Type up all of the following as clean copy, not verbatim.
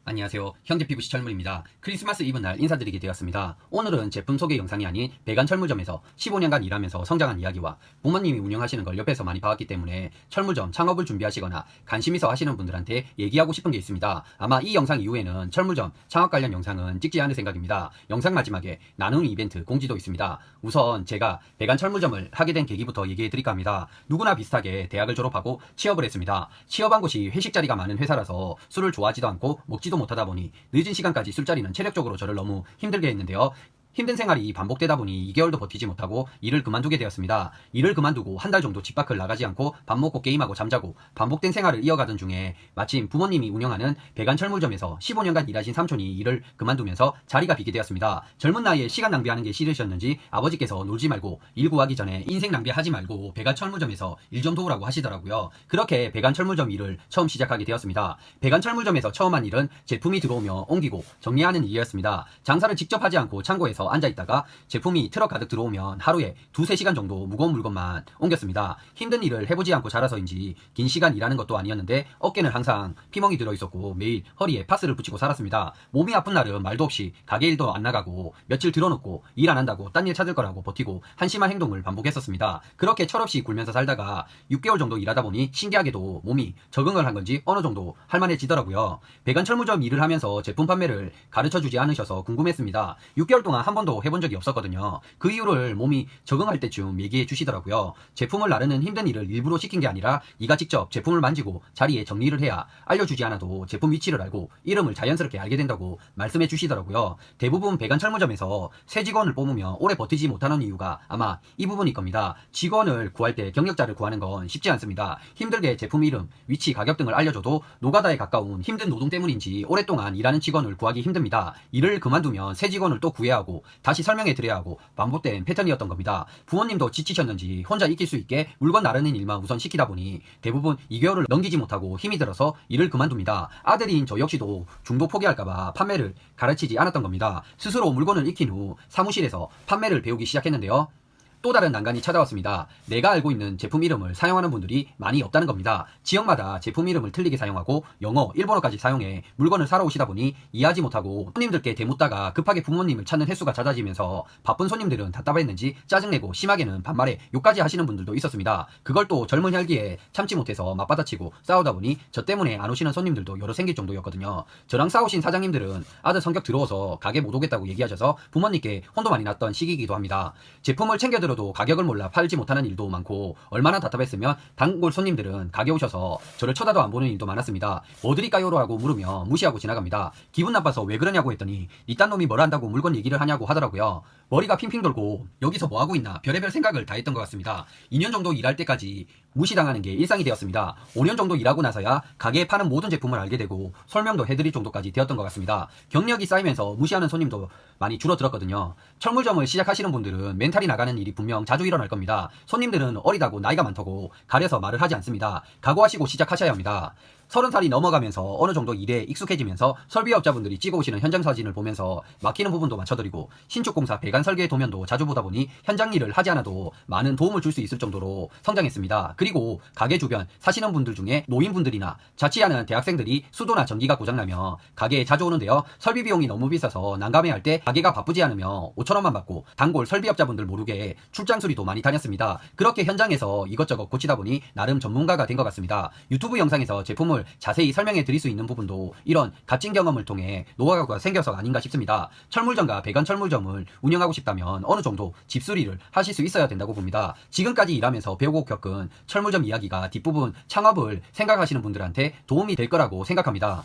안녕하세요. 현대피부시 철물입니다. 크리스마스 이브 날 인사드리게 되었습니다. 오늘은 제품 소개 영상이 아닌 배관 철물점에서 15년간 일하면서 성장한 이야기와 부모님이 운영하시는 걸 옆에서 많이 봐왔기 때문에 철물점 창업을 준비하시거나 관심 있어 하시는 분들한테 얘기하고 싶은 게 있습니다. 아마 이 영상 이후에는 철물점 창업 관련 영상은 찍지 않을 생각입니다. 영상 마지막에 나눔 이벤트 공지도 있습니다. 우선 제가 배관 철물점을 하게 된 계기부터 얘기해 드릴까 합니다. 누구나 비슷하게 대학을 졸업하고 취업을 했습니다. 취업한 곳이 회식 자리가 많은 회사라서 술을 좋아하지도 않고 먹지도 못하다 보니 늦은 시간까지 술자리는 체력적으로 저를 너무 힘들게 했는데요. 힘든 생활이 반복되다 보니 2개월도 버티지 못하고 일을 그만두게 되었습니다. 일을 그만두고 한 달 정도 집 밖을 나가지 않고 밥 먹고 게임하고 잠자고 반복된 생활을 이어가던 중에 마침 부모님이 운영하는 배관 철물점에서 15년간 일하신 삼촌이 일을 그만두면서 자리가 비게 되었습니다. 젊은 나이에 시간 낭비하는 게 싫으셨는지 아버지께서 놀지 말고 일 구하기 전에 인생 낭비하지 말고 배관 철물점에서 일 좀 도우라고 하시더라고요. 그렇게 배관 철물점 일을 처음 시작하게 되었습니다. 배관 철물점에서 처음 한 일은 제품이 들어오며 옮기고 정리하는 일이었습니다. 장사를 직접 하지 않고 창고에서 앉아있다가 제품이 트럭 가득 들어오면 하루에 2~3시간 정도 무거운 물건만 옮겼습니다. 힘든 일을 해보지 않고 자라서인지 긴 시간 일하는 것도 아니었는데 어깨는 항상 피멍이 들어있었고 매일 허리에 파스를 붙이고 살았습니다. 몸이 아픈 날은 말도 없이 가게 일도 안 나가고 며칠 들어놓고 일 안 한다고 딴 일 찾을 거라고 버티고 한심한 행동을 반복했었습니다. 그렇게 철없이 굴면서 살다가 6개월 정도 일하다 보니 신기하게도 몸이 적응을 한 건지 어느 정도 할만해지더라고요. 배관 철물점 일을 하면서 제품 판매를 가르쳐주지 않으셔서 궁금했습니다. 6개월 동안 한 번도 해본 적이 없었거든요. 그 이유를 몸이 적응할 때쯤 얘기해 주시더라고요. 제품을 나르는 힘든 일을 일부러 시킨 게 아니라 네가 직접 제품을 만지고 자리에 정리를 해야 알려주지 않아도 제품 위치를 알고 이름을 자연스럽게 알게 된다고 말씀해 주시더라고요. 대부분 배관 철물점에서 새 직원을 뽑으면 오래 버티지 못하는 이유가 아마 이 부분일 겁니다. 직원을 구할 때 경력자를 구하는 건 쉽지 않습니다. 힘들게 제품 이름, 위치, 가격 등을 알려줘도 노가다에 가까운 힘든 노동 때문인지 오랫동안 일하는 직원을 구하기 힘듭니다. 일을 그만두면 새 직원을 또 구해야 하고 다시 설명해 드려야 하고 반복된 패턴이었던 겁니다. 부모님도 지치셨는지 혼자 익힐 수 있게 물건 나르는 일만 우선 시키다 보니 대부분 2개월을 넘기지 못하고 힘이 들어서 일을 그만둡니다. 아들인 저 역시도 중도 포기할까봐 판매를 가르치지 않았던 겁니다. 스스로 물건을 익힌 후 사무실에서 판매를 배우기 시작했는데요. 또 다른 난관이 찾아왔습니다. 내가 알고 있는 제품 이름을 사용하는 분들이 많이 없다는 겁니다. 지역마다 제품 이름을 틀리게 사용하고 영어, 일본어까지 사용해 물건을 사러 오시다 보니 이해하지 못하고 손님들께 대묻다가 급하게 부모님을 찾는 횟수가 잦아지면서 바쁜 손님들은 답답했는지 짜증내고 심하게는 반말에 욕까지 하시는 분들도 있었습니다. 그걸 또 젊은 혈기에 참지 못해서 맞받아치고 싸우다 보니 저 때문에 안 오시는 손님들도 여러 생길 정도였거든요. 저랑 싸우신 사장님들은 아들 성격 더러워서 가게 못 오겠다고 얘기하셔서 부모님께 혼도 많이 났던 시기이기도 합니다. 제품을 챙겨들어도 가격을 몰라 팔지 못하는 일도 많고 얼마나 답답했으면 단골 손님들은 가게 오셔서 저를 쳐다도 안 보는 일도 많았습니다. 뭐 드릴까요로 하고 물으며 무시하고 지나갑니다. 기분 나빠서 왜 그러냐고 했더니 니딴 놈이 뭘 한다고 물건 얘기를 하냐고 하더라고요. 머리가 핑핑 돌고 여기서 뭐 하고 있나 별의별 생각을 다 했던 것 같습니다. 2년 정도 일할 때까지 무시당하는 게 일상이 되었습니다. 5년 정도 일하고 나서야 가게에 파는 모든 제품을 알게 되고 설명도 해드릴 정도까지 되었던 것 같습니다. 경력이 쌓이면서 무시하는 손님도 많이 줄어들었거든요. 철물점을 시작하시는 분들은 멘탈이 나가는 일이 분명 자주 일어날 겁니다. 손님들은 어리다고 나이가 많다고 가려서 말을 하지 않습니다. 각오하시고 시작하셔야 합니다. 30살이 넘어가면서 어느 정도 일에 익숙해지면서 설비업자분들이 찍어오시는 현장 사진을 보면서 막히는 부분도 맞춰드리고 신축공사 배관 설계 도면도 자주 보다 보니 현장 일을 하지 않아도 많은 도움을 줄 수 있을 정도로 성장했습니다. 그리고 가게 주변 사시는 분들 중에 노인분들이나 자취하는 대학생들이 수도나 전기가 고장나면 가게에 자주 오는데요. 설비 비용이 너무 비싸서 난감해할 때 가게가 바쁘지 않으면 5,000원만 받고 단골 설비업자분들 모르게 출장 수리도 많이 다녔습니다. 그렇게 현장에서 이것저것 고치다 보니 나름 전문가가 된 것 같습니다. 유튜브 영상에서 제품을 자세히 설명해 드릴 수 있는 부분도 이런 값진 경험을 통해 노하우가 생겨서 아닌가 싶습니다. 철물점과 배관 철물점을 운영하고 싶다면 어느 정도 집수리를 하실 수 있어야 된다고 봅니다. 지금까지 일하면서 배우고 겪은 철물점 이야기가 뒷부분 창업을 생각하시는 분들한테 도움이 될 거라고 생각합니다.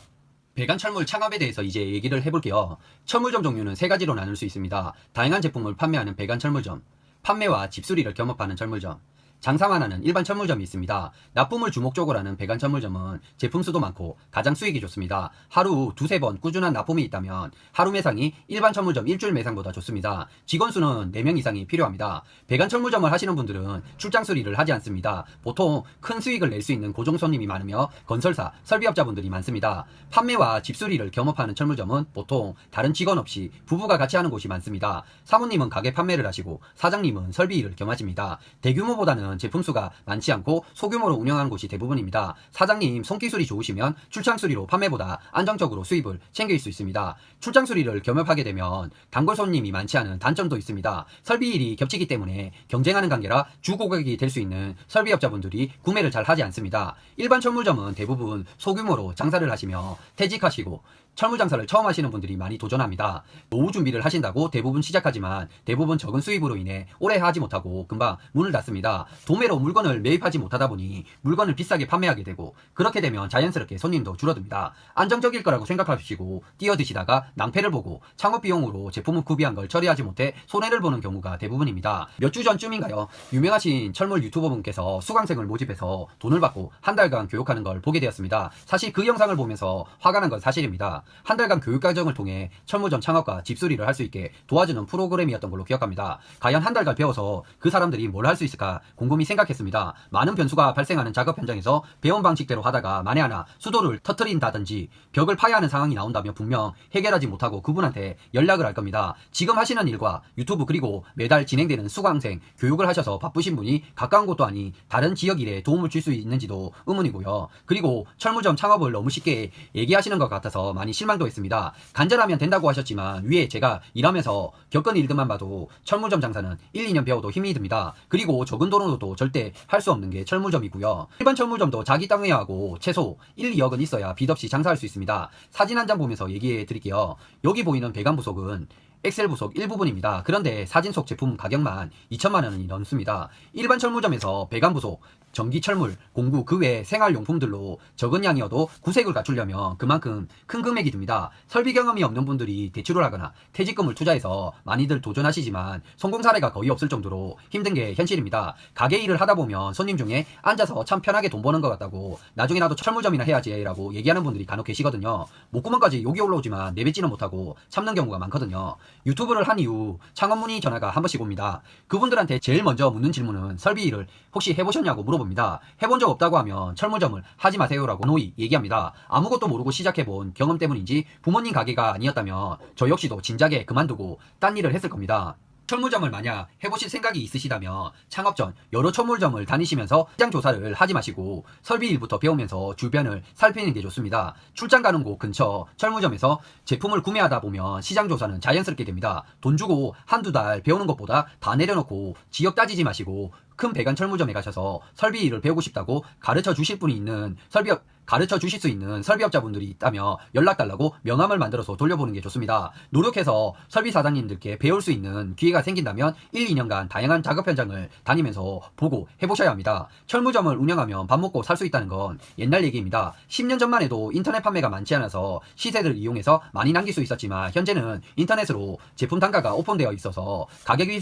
배관 철물 창업에 대해서 이제 얘기를 해볼게요. 철물점 종류는 3가지로 나눌 수 있습니다. 다양한 제품을 판매하는 배관 철물점, 판매와 집수리를 겸업하는 철물점, 장사만 하는 일반 철물점이 있습니다. 납품을 주목적으로 하는 배관 철물점은 제품 수도 많고 가장 수익이 좋습니다. 하루 2~3번 꾸준한 납품이 있다면 하루 매상이 일반 철물점 일주일 매상보다 좋습니다. 직원 수는 4명 이상이 필요합니다. 배관 철물점을 하시는 분들은 출장 수리를 하지 않습니다. 보통 큰 수익을 낼 수 있는 고정 손님이 많으며 건설사, 설비업자분들이 많습니다. 판매와 집수리를 겸업하는 철물점은 보통 다른 직원 없이 부부가 같이 하는 곳이 많습니다. 사모님은 가게 판매를 하시고 사장님은 설비 일을 겸하십니다. 대규모보다는 철물점은 제품 수가 많지 않고 소규모로 운영하는 곳이 대부분입니다. 사장님 손기술이 좋으시면 출장수리로 판매보다 안정적으로 수입을 챙길 수 있습니다. 출장수리를 겸업하게 되면 단골 손님이 많지 않은 단점도 있습니다. 설비일이 겹치기 때문에 경쟁하는 관계라 주고객이 될 수 있는 설비업자분들이 구매를 잘 하지 않습니다. 일반 철물점은 대부분 소규모로 장사를 하시며 퇴직하시고 철물 장사를 처음 하시는 분들이 많이 도전합니다. 노후 준비를 하신다고 대부분 시작하지만 대부분 적은 수입으로 인해 오래 하지 못하고 금방 문을 닫습니다. 도매로 물건을 매입하지 못하다 보니 물건을 비싸게 판매하게 되고 그렇게 되면 자연스럽게 손님도 줄어듭니다. 안정적일 거라고 생각하시고 뛰어드시다가 낭패를 보고 창업 비용으로 제품을 구비한 걸 처리하지 못해 손해를 보는 경우가 대부분입니다. 몇 주 전쯤인가요? 유명하신 철물 유튜버분께서 수강생을 모집해서 돈을 받고 한 달간 교육하는 걸 보게 되었습니다. 사실 그 영상을 보면서 화가 난 건 사실입니다. 한 달간 교육 과정을 통해 철물점 창업과 집수리를 할 수 있게 도와주는 프로그램이었던 걸로 기억합니다. 과연 한 달간 배워서 그 사람들이 뭘 할 수 있을까 곰곰이 생각했습니다. 많은 변수가 발생하는 작업 현장에서 배운 방식대로 하다가 만에 하나 수도를 터트린다든지 벽을 파야 하는 상황이 나온다면 분명 해결하지 못하고 그분한테 연락을 할 겁니다. 지금 하시는 일과 유튜브 그리고 매달 진행되는 수강생 교육을 하셔서 바쁘신 분이 가까운 곳도 아닌 다른 지역 일에 도움을 줄 수 있는지도 의문이고요. 그리고 철물점 창업을 너무 쉽게 얘기하시는 것 같아서 많이 실망도 했습니다. 간절하면 된다고 하셨지만 위에 제가 일하면서 겪은 일들만 봐도 철물점 장사는 1, 2년 배워도 힘이 듭니다. 그리고 적은 돈으로도 절대 할 수 없는 게 철물점이고요. 일반 철물점도 자기 땅 외하고 최소 1, 2억은 있어야 빚 없이 장사할 수 있습니다. 사진 한 장 보면서 얘기해 드릴게요. 여기 보이는 배관 부속은 엑셀 부속 일부분입니다. 그런데 사진 속 제품 가격만 2천만 원이 넘습니다. 일반 철물점에서 배관 부속, 전기 철물, 공구 그 외 생활용품들로 적은 양이어도 구색을 갖추려면 그만큼 큰 금액이 듭니다. 설비 경험이 없는 분들이 대출을 하거나 퇴직금을 투자해서 많이들 도전하시지만 성공 사례가 거의 없을 정도로 힘든 게 현실입니다. 가게 일을 하다 보면 손님 중에 앉아서 참 편하게 돈 버는 것 같다고 나중에 나도 철물점이나 해야지 라고 얘기하는 분들이 간혹 계시거든요. 목구멍까지 욕이 올라오지만 내뱉지는 못하고 참는 경우가 많거든요. 유튜브를 한 이후 창업 문의 전화가 한 번씩 옵니다. 그분들한테 제일 먼저 묻는 질문은 설비 일을 혹시 해보셨냐고 물어봅니다. 해본 적 없다고 하면 철물점을 하지 마세요라고 노이 얘기합니다. 아무것도 모르고 시작해본 경험 때문인지 부모님 가게가 아니었다면 저 역시도 진작에 그만두고 딴 일을 했을 겁니다. 철물점을 만약 해보실 생각이 있으시다면 창업 전 여러 철물점을 다니시면서 시장 조사를 하지 마시고 설비 일부터 배우면서 주변을 살피는 게 좋습니다. 출장 가는 곳 근처 철물점에서 제품을 구매하다 보면 시장 조사는 자연스럽게 됩니다. 돈 주고 한두 달 배우는 것보다 다 내려놓고 지역 따지지 마시고 큰 배관 철물점에 가셔서 설비 일을 배우고 싶다고 가르쳐 주실 수 있는 설비업자분들이 있다면 연락달라고 명함을 만들어서 돌려보는 게 좋습니다. 노력해서 설비 사장님들께 배울 수 있는 기회가 생긴다면 1, 2년간 다양한 작업 현장을 다니면서 보고 해보셔야 합니다. 철물점을 운영하면 밥 먹고 살 수 있다는 건 옛날 얘기입니다. 10년 전만 해도 인터넷 판매가 많지 않아서 시세를 이용해서 많이 남길 수 있었지만 현재는 인터넷으로 제품 단가가 오픈되어 있어서 가격이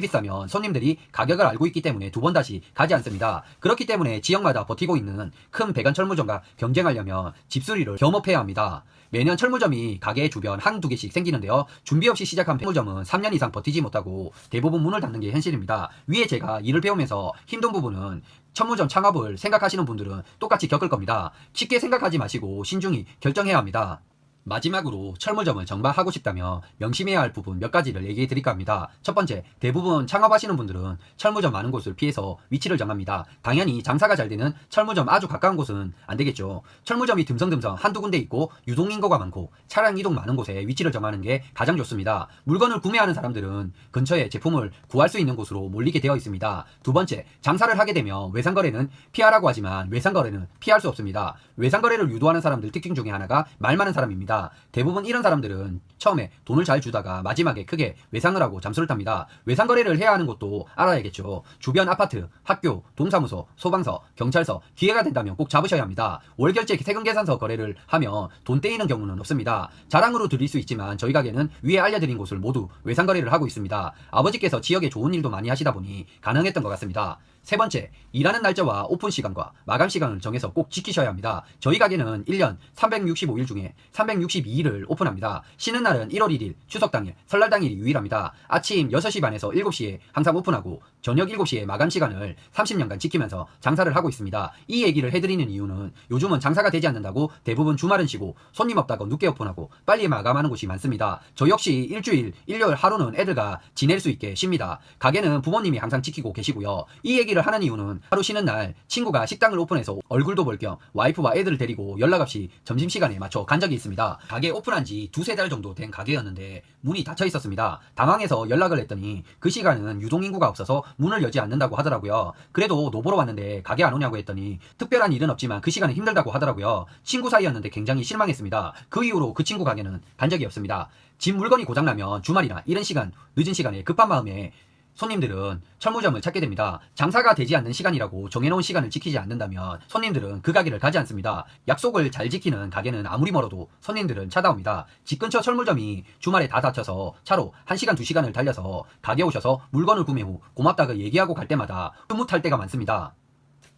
비싸면 손님들이 가격을 알고 있기 때문에 두 번 다시 가지 않습니다. 그렇기 때문에 지역마다 버티고 있는 큰 배관 철물점과 경쟁하려면 집수리를 겸업해야 합니다. 매년 철물점이 가게 주변 한두 개씩 생기는데요. 준비 없이 시작한 철물점은 3년 이상 버티지 못하고 대부분 문을 닫는 게 현실입니다. 위에 제가 일을 배우면서 힘든 부분은 철물점 창업을 생각하시는 분들은 똑같이 겪을 겁니다. 쉽게 생각하지 마시고 신중히 결정해야 합니다. 마지막으로 철물점을 정말 하고 싶다면 명심해야 할 부분 몇 가지를 얘기해 드릴까 합니다. 첫 번째, 대부분 창업하시는 분들은 철물점 많은 곳을 피해서 위치를 정합니다. 당연히 장사가 잘 되는 철물점 아주 가까운 곳은 안 되겠죠. 철물점이 듬성듬성 한두 군데 있고 유동인구가 많고 차량 이동 많은 곳에 위치를 정하는 게 가장 좋습니다. 물건을 구매하는 사람들은 근처에 제품을 구할 수 있는 곳으로 몰리게 되어 있습니다. 두 번째, 장사를 하게 되면 외상거래는 피하라고 하지만 외상거래는 피할 수 없습니다. 외상거래를 유도하는 사람들 특징 중에 하나가 말 많은 사람입니다. 대부분 이런 사람들은 처음에 돈을 잘 주다가 마지막에 크게 외상을 하고 잠수를 탑니다. 외상 거래를 해야 하는 것도 알아야겠죠. 주변 아파트, 학교, 동사무소, 소방서, 경찰서 기회가 된다면 꼭 잡으셔야 합니다. 월결제 세금계산서 거래를 하면 돈 떼이는 경우는 없습니다. 자랑으로 드릴 수 있지만 저희 가게는 위에 알려드린 곳을 모두 외상 거래를 하고 있습니다. 아버지께서 지역에 좋은 일도 많이 하시다 보니 가능했던 것 같습니다. 세 번째, 일하는 날짜와 오픈 시간과 마감 시간을 정해서 꼭 지키셔야 합니다. 저희 가게는 1년 365일 중에 362일을 오픈합니다. 쉬는 날은 1월 1일, 추석 당일, 설날 당일이 유일합니다. 아침 6시 반에서 7시에 항상 오픈하고 저녁 7시에 마감 시간을 30년간 지키면서 장사를 하고 있습니다. 이 얘기를 해드리는 이유는 요즘은 장사가 되지 않는다고 대부분 주말은 쉬고 손님 없다고 늦게 오픈하고 빨리 마감하는 곳이 많습니다. 저 역시 일주일, 일요일 하루는 애들과 지낼 수 있게 쉽니다. 가게는 부모님이 항상 지키고 계시고요. 이 얘기를 하는 이유는 하루 쉬는 날 친구가 식당을 오픈해서 얼굴도 볼 겸 와이프와 애들을 데리고 연락 없이 점심시간에 맞춰 간 적이 있습니다. 가게 오픈한 지 두세 달 정도 된 가게였는데 문이 닫혀 있었습니다. 당황해서 연락을 했더니 그 시간은 유동인구가 없어서 문을 여지 않는다고 하더라고요. 그래도 노보러 왔는데 가게 안 오냐고 했더니 특별한 일은 없지만 그 시간은 힘들다고 하더라고요. 친구 사이였는데 굉장히 실망했습니다. 그 이후로 그 친구 가게는 간 적이 없습니다. 집 물건이 고장나면 주말이나 이른 시간, 늦은 시간에 급한 마음에 손님들은 철물점을 찾게 됩니다. 장사가 되지 않는 시간이라고 정해놓은 시간을 지키지 않는다면 손님들은 그 가게를 가지 않습니다. 약속을 잘 지키는 가게는 아무리 멀어도 손님들은 찾아옵니다. 집 근처 철물점이 주말에 다 닫혀서 차로 1시간 2시간을 달려서 가게 오셔서 물건을 구매 후 고맙다고 얘기하고 갈 때마다 흐뭇할 때가 많습니다.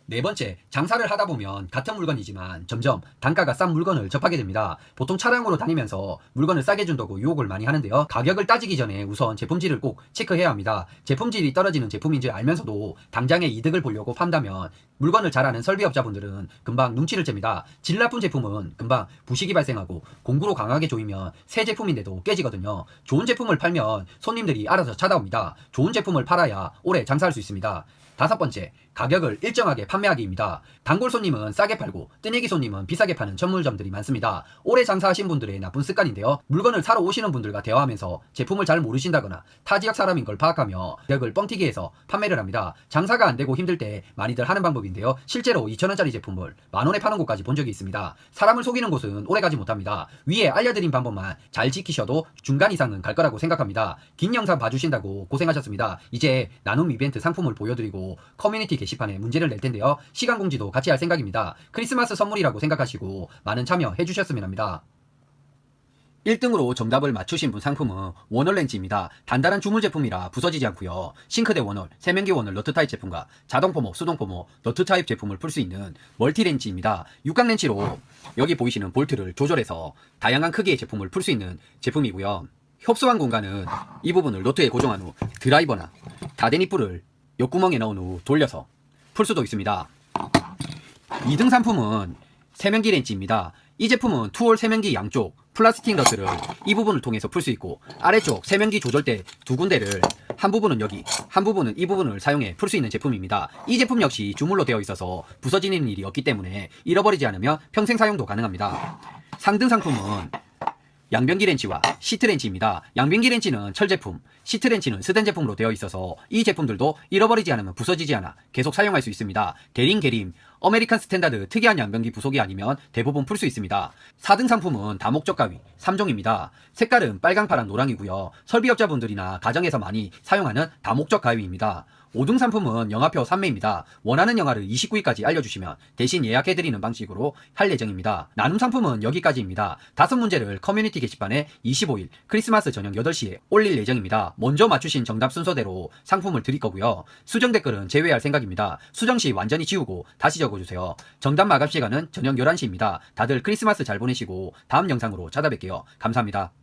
네 번째, 장사를 하다 보면 같은 물건이지만 점점 단가가 싼 물건을 접하게 됩니다. 보통 차량으로 다니면서 물건을 싸게 준다고 유혹을 많이 하는데요. 가격을 따지기 전에 우선 제품질을 꼭 체크해야 합니다. 제품질이 떨어지는 제품인 줄 알면서도 당장의 이득을 보려고 판다면 물건을 잘 아는 설비업자분들은 금방 눈치를 챕니다. 질 나쁜 제품은 금방 부식이 발생하고 공구로 강하게 조이면 새 제품인데도 깨지거든요. 좋은 제품을 팔면 손님들이 알아서 찾아옵니다. 좋은 제품을 팔아야 오래 장사할 수 있습니다. 다섯 번째, 가격을 일정하게 판매하기입니다. 단골 손님은 싸게 팔고 뜨내기 손님은 비싸게 파는 전문점들이 많습니다. 오래 장사하신 분들의 나쁜 습관인데요. 물건을 사러 오시는 분들과 대화하면서 제품을 잘 모르신다거나 타 지역 사람인 걸 파악하며 가격을 뻥튀기 해서 판매를 합니다. 장사가 안 되고 힘들 때 많이들 하는 방법인데요. 실제로 2,000원짜리 제품을 만원에 파는 곳까지 본 적이 있습니다. 사람을 속이는 곳은 오래 가지 못합니다. 위에 알려드린 방법만 잘 지키셔도 중간 이상은 갈 거라고 생각합니다. 긴 영상 봐주신다고 고생하셨습니다. 이제 나눔 이벤트 상품을 보여드리고 커뮤니티 게시판에 문제를 낼 텐데요. 시간 공지도 같이 할 생각입니다. 크리스마스 선물이라고 생각하시고 많은 참여해 주셨으면 합니다. 1등으로 정답을 맞추신 분 상품은 원월 렌치입니다. 단단한 주물 제품이라 부서지지 않고요. 싱크대 원월, 세면기 원월 너트 타입 제품과 자동 포모, 수동 포모, 너트 타입 제품을 풀 수 있는 멀티 렌치입니다. 육각 렌치로 여기 보이시는 볼트를 조절해서 다양한 크기의 제품을 풀 수 있는 제품이고요. 협소한 공간은 이 부분을 너트에 고정한 후 드라이버나 다대니뿔을 옆구멍에 넣은 후 돌려서 풀 수도 있습니다. 2등 상품은 세면기 렌치입니다. 이 제품은 투홀 세면기 양쪽 플라스틱 너트를 이 부분을 통해서 풀 수 있고 아래쪽 세면기 조절대 두 군데를 한 부분은 여기, 한 부분은 이 부분을 사용해 풀 수 있는 제품입니다. 이 제품 역시 주물로 되어 있어서 부서지는 일이 없기 때문에 잃어버리지 않으며 평생 사용도 가능합니다. 상등 상품은 양변기 렌치와 시트 렌치입니다. 양변기 렌치는 철 제품, 시트 렌치는 스텐 제품으로 되어 있어서 이 제품들도 잃어버리지 않으면 부서지지 않아 계속 사용할 수 있습니다. 대림, 계림, 아메리칸 스탠다드 특이한 양변기 부속이 아니면 대부분 풀 수 있습니다. 4등 상품은 다목적 가위 3종입니다. 색깔은 빨강, 파랑, 노랑이고요. 설비업자분들이나 가정에서 많이 사용하는 다목적 가위입니다. 5등 상품은 영화표 3매입니다. 원하는 영화를 29일까지 알려주시면 대신 예약해드리는 방식으로 할 예정입니다. 나눔 상품은 여기까지입니다. 5문제를 커뮤니티 게시판에 25일 크리스마스 저녁 8시에 올릴 예정입니다. 먼저 맞추신 정답 순서대로 상품을 드릴 거고요. 수정 댓글은 제외할 생각입니다. 수정 시 완전히 지우고 다시 적어주세요. 정답 마감 시간은 저녁 11시입니다. 다들 크리스마스 잘 보내시고 다음 영상으로 찾아뵐게요. 감사합니다.